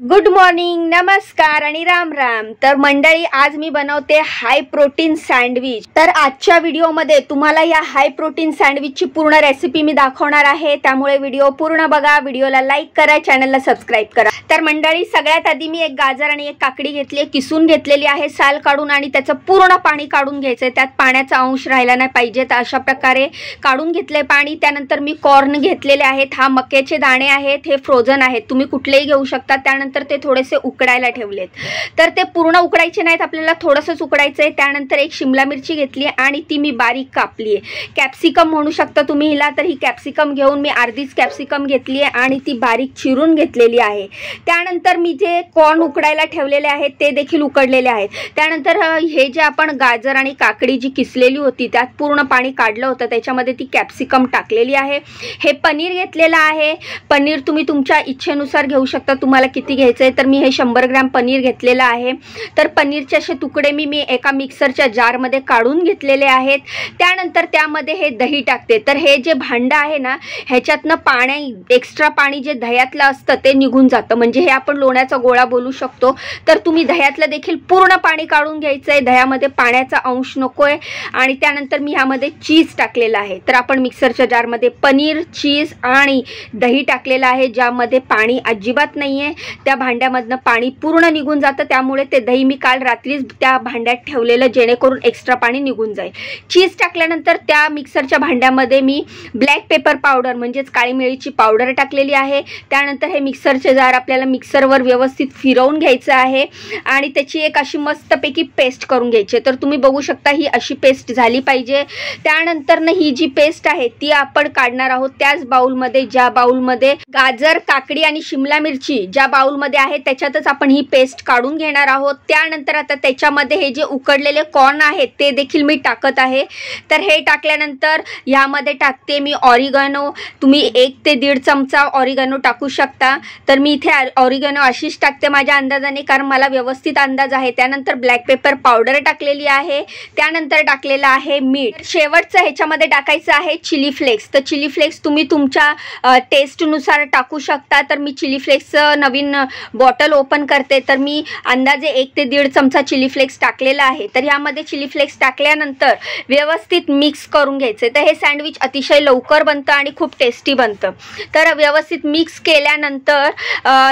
Good morning, नमस्कार आणि राम राम। तर मंडळी, आज मी बनवते हाय प्रोटीन सँडविच। तर आजच्या व्हिडिओमध्ये तुम्हाला या हाय प्रोटीन सँडविचची पूर्ण रेसिपी मी दाखवणार आहे, त्यामुळे व्हिडिओ पूर्ण बघा, व्हिडिओला लाईक करा, चॅनलला सबस्क्राइब करा। तर मंडळी, सगळ्यात आधी मी एक गाजर आणि एक काकडी घेतली, किसून घेतलेली आहे साल काढून, आणि त्याचं पूर्ण पाणी काढून घ्यायचंय, त्यात पाण्याचा अंश राहिला नाही पाहिजे। तर अशा प्रकारे काढून घेतले पाणी। त्यानंतर मी कॉर्न घेतलेले आहेत, हा मक्याचे दाणे आहेत, हे फ्रोझन आहेत, तुम्ही कुठलेही घेऊ शकता। त्यानंतर ते थोडेसे उकडायला ठेवलेत, तर ते पूर्ण उकडायचे नाहीत, आपल्याला थोडंसंच उकडायचं आहे। त्यानंतर एक शिमला मिरची घेतली आणि ती मी बारीक कापली आहे, कॅप्सिकम म्हणू शकता तुम्ही हिला। तर ही कॅप्सिकम घेऊन मी अर्धीच कॅप्सिकम घेतली आहे आणि ती बारीक चिरून घेतलेली आहे। त्यानंतर मी जे कॉर्न उकडायला ठेवलेले आहेत ते देखील उकडलेले आहेत। त्यानंतर हे जे आपण गाजर आणि काकडी जी किसलेली होती त्यात पूर्ण पाणी काढलं होतं, त्याच्यामध्ये ती कॅप्सिकम टाकलेली आहे। हे पनीर घेतलेलं आहे, पनीर तुम्ही तुमच्या इच्छेनुसार घेऊ शकता, तुम्हाला किती घ्यायचंय। तर मी हे 100 ग्रॅम पनीर घेतलेलं आहे। तर पनीरचे असे तुकडे मी एका मिक्सरच्या जारमध्ये काढून घेतलेले आहेत। त्यानंतर त्यामध्ये हे दही टाकते। तर हे जे भांडं आहे ना, ह्याच्यातनं एक्स्ट्रा पाणी जे दह्यातलं असतं ते निघून जातं, म्हणजे हे आपण लोण्याचा गोळा बोलू शकतो। तर तुम्ही दह्यातलं देखील पूर्ण पाणी काढून घ्यायचंय, दह्यामध्ये पाण्याचा अंश नकोय। आणि त्यानंतर मी ह्यामध्ये चीज टाकलेलं आहे। तर आपण मिक्सरच्या जारमध्ये पनीर, चीज आणि दही टाकलेलं आहे, ज्यामध्ये पाणी अजिबात नाहीये। त्या भांड्यामधनं पाणी पूर्ण निघून जातं, त्यामुळे ते दही मी काल रात्रीच त्या भांड्यात ठेवलेलं, जेणेकरून एक्स्ट्रा पाणी निघून जाईल। चीज टाकल्यानंतर त्या मिक्सरच्या भांड्यामध्ये मी ब्लॅक पेपर पावडर म्हणजेच काळी मिरीची पावडर टाकलेली आहे। त्यानंतर हे मिक्सरचे जार आपल्याला मिक्सरवर व्यवस्थित फिरवून घ्यायचं आहे आणि त्याची एक अशी मस्तपैकी पेस्ट करून घ्यायची। तर तुम्ही बघू शकता ही अशी पेस्ट झाली पाहिजे। त्यानंतर ही जी पेस्ट आहे ती आपण काढणार आहोत त्याच बाउलमध्ये, ज्या बाउलमध्ये गाजर, काकडी आणि शिमला मिरची ज्या बाउलमध्ये आहे त्याच्यातच आपण ही पेस्ट काढून घेणार आहोत। त्यानंतर आता त्याच्यामध्ये हे जे उकडलेले कॉर्न आहेत ते देखील मी टाकत आहे। तर हे टाकल्यानंतर यामध्ये टाकते मी ऑरिगॅनो, तुम्ही 1 ते 1.5 चमचा ऑरिगॅनो टाकू शकता। तर मी इथे ऑरिगॅनो अशीच टाकते माझ्या अंदाजाने, कारण मला व्यवस्थित अंदाज आहे। त्यानंतर ब्लॅक पेपर पावडर टाकलेली आहे, त्यानंतर टाकलेलं आहे मीठ। शेवटचं ह्याच्यामध्ये टाकायचं आहे चिली फ्लेक्स। तर चिली फ्लेक्स तुम्ही तुमच्या टेस्टनुसार टाकू शकता। तर मी चिली फ्लेक्सचं नवीन बॉटल ओपन करते, तर मी अंदाजे 1 ते 1.5 चमचा चिली फ्लेक्स टाकलेला आहे। तर यामध्ये चिली फ्लेक्स टाकल्यानंतर व्यवस्थित मिक्स करून घ्यायचे। तर हे सँडविच अतिशय लवकर बनतं आणि खूप टेस्टी बनतं। तर व्यवस्थित मिक्स केल्यानंतर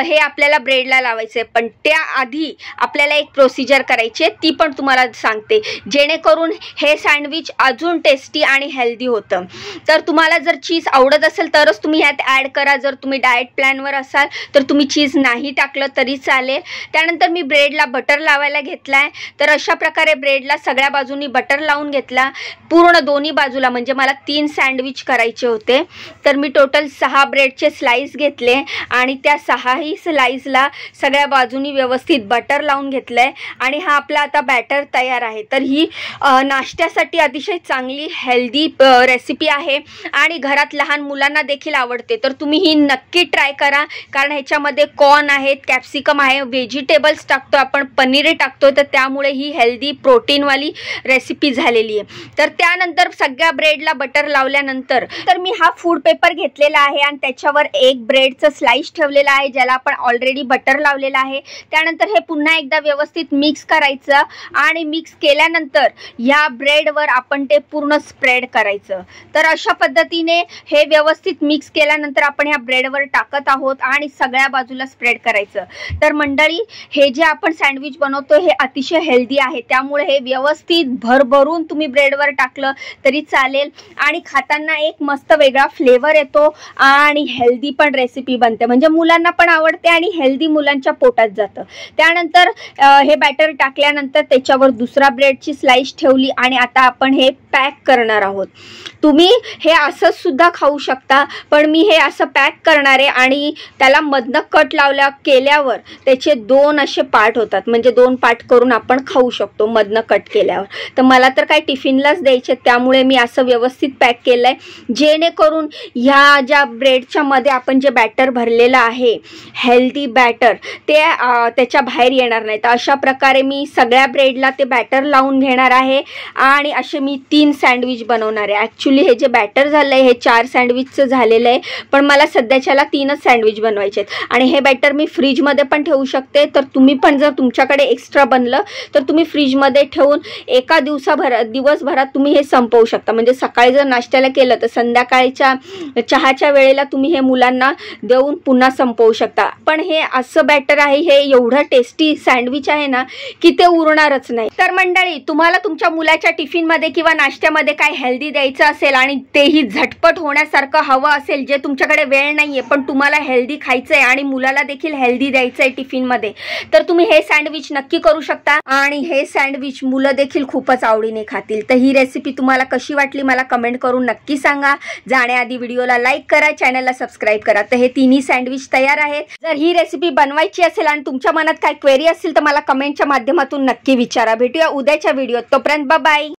हे आपल्याला ब्रेडला लावायचे, पण त्याआधी आपल्याला एक प्रोसिजर करायची आहे, ती पण तुम्हाला सांगते, जेणेकरून हे सँडविच अजून टेस्टी आणि हेल्दी होतं। तर तुम्हाला जर चीज आवडत असेल तरच तुम्ही ह्यात ॲड करा, जर तुम्ही डाएट प्लॅनवर असाल तर तुम्ही चीज नाही टाकलं तरी चालेल। त्यानंतर मी ब्रेडला बटर लावायला घेतलाय। तर अशा प्रकारे ब्रेडला सगळ्या बाजूनी बटर लावून घेतला, पूर्ण दोन्ही बाजूला, म्हणजे मला 3 सँडविच करायचे होते। तर मी टोटल 6 ब्रेडचे स्लाइस घेतले आणि त्या 6ही स्लाइसला सगळ्या बाजूनी व्यवस्थित बटर लावून घेतलंय आणि हा आपला आता बॅटर तयार आहे। तर ही नाश्त्यासाठी अतिशय चांगली हेल्दी रेसिपी आहे आणि घरात लहान मुलांना देखील आवडते। तर तुम्ही ही नक्की ट्राय करा, कारण ह्याच्यामध्ये कॉर्न आहेत, कॅप्सिकम आहे, व्हेजिटेबल्स टाकतो आपण, पनीर टाकतो, तर त्यामुळे ही हेल्दी प्रोटीनवाली रेसिपी झालेली आहे। तर त्यानंतर सगळ्या ब्रेडला बटर लावल्यानंतर मी हा फूड पेपर घेतलेला आहे आणि त्याच्यावर एक ब्रेडचं स्लाइस ठेवलेला आहे, ज्याला आपण ऑलरेडी बटर लावलेला आहे। त्यानंतर हे पुन्हा एकदा व्यवस्थित मिक्स करायचं आणि मिक्स केल्यानंतर या ब्रेडवर आपण ते पूर्ण स्प्रेड करायचं। तर अशा पद्धतीने हे व्यवस्थित मिक्स केल्यानंतर आपण ह्या ब्रेडवर टाकत आहोत आणि सगळ्या बाजूला स्प्रेड करायचं। तर मंडळी, हे जे आपण सँडविच बनवतो हे अतिशय हेल्दी आहे, त्यामुळे हे व्यवस्थित भरभरून तुम्ही ब्रेडवर टाकलं तरी चालेल आणि खाताना एक मस्त वेगळा फ्लेवर येतो आणि हेल्दी पण रेसिपी बनते, म्हणजे मुलांना पण आवडते आणि हेल्दी मुलांच्या पोटात जातं। त्यानंतर हे बॅटर टाकल्यानंतर त्याच्यावर दुसरा ब्रेडची स्लाइस ठेवली आणि आता आपण हे पॅक करणार आहोत। तुम्ही हे असं सुद्धा खाऊ शकता, पण मी हे असं पॅक करणार आहे आणि त्याला मधनं कट केल्यावर त्याचे 2 असे पार्ट होतात, म्हणजे 2 पार्ट करून आपण खाऊ शकतो मधनं कट केल्यावर। तर मला तर काय टिफिनलाच द्यायचे, त्यामुळे मी असं व्यवस्थित पॅक केलंय, जेणेकरून ह्या ज्या ब्रेडच्या मध्ये आपण जे बॅटर भरलेलं आहे हेल्दी बॅटर ते त्याच्या बाहेर येणार नाही। तर अशा प्रकारे मी सगळ्या ब्रेडला ते बॅटर लावून घेणार आहे आणि असे मी 3 3 सँडविच बनवणार आहे. ॲक्च्युली हे जे बॅटर झालं आहे हे 4 सँडविचचं झालेलं आहे, पण मला सध्याच्याला 3च सँडविच बनवायचे आहेत. आणि हे बॅटर मी फ्रीजमध्ये पण ठेवू शकते. तर तुम्ही पण जर तुमच्याकडे एक्स्ट्रा बनलं तर तुम्ही फ्रीजमध्ये ठेवून एका दिवसभरात तुम्ही हे संपवू शकता. म्हणजे सकाळी जर नाश्त्याला केलं तर संध्याकाळच्या चहाच्या वेळेला तुम्ही हे मुलांना देऊन पुन्हा संपवू शकता. पण हे असं बॅटर आहे, हे एवढं टेस्टी सँडविच आहे ना की ते उरणारच नाही. तर मंडळी, तुम्हाला तुमच्या मुलाच्या टिफिनमध्ये किंवा नाश्त्यामध्ये काय हेल्दी द्यायचं असेल आणि तेही झटपट होण्यासारखं हवं असेल, जे तुमच्याकडे वेळ नाहीये पण तुम्हाला हेल्दी खायचंय आणि मुलाला देखील हेल्दी द्यायचंय टिफिनमध्ये, तर तुम्ही हे सँडविच नक्की करू शकता. आणि हे सँडविच मुलं देखील खूपच आवडीने खातील. तर ही रेसिपी तुम्हाला कशी वाटली मला कमेंट करून नक्की सांगा. जाण्याआधी व्हिडिओला लाईक करा, चॅनलला सबस्क्राईब करा. तर हे तिन्ही सँडविच तयार आहेत. जर ही रेसिपी बनवायची असेल आणि तुमच्या मनात काय क्वेरी असेल तर मला कमेंटच्या माध्यमातून नक्की विचारा. भेटूया उद्याच्या व्हिडिओत. तोपर्यंत बाय.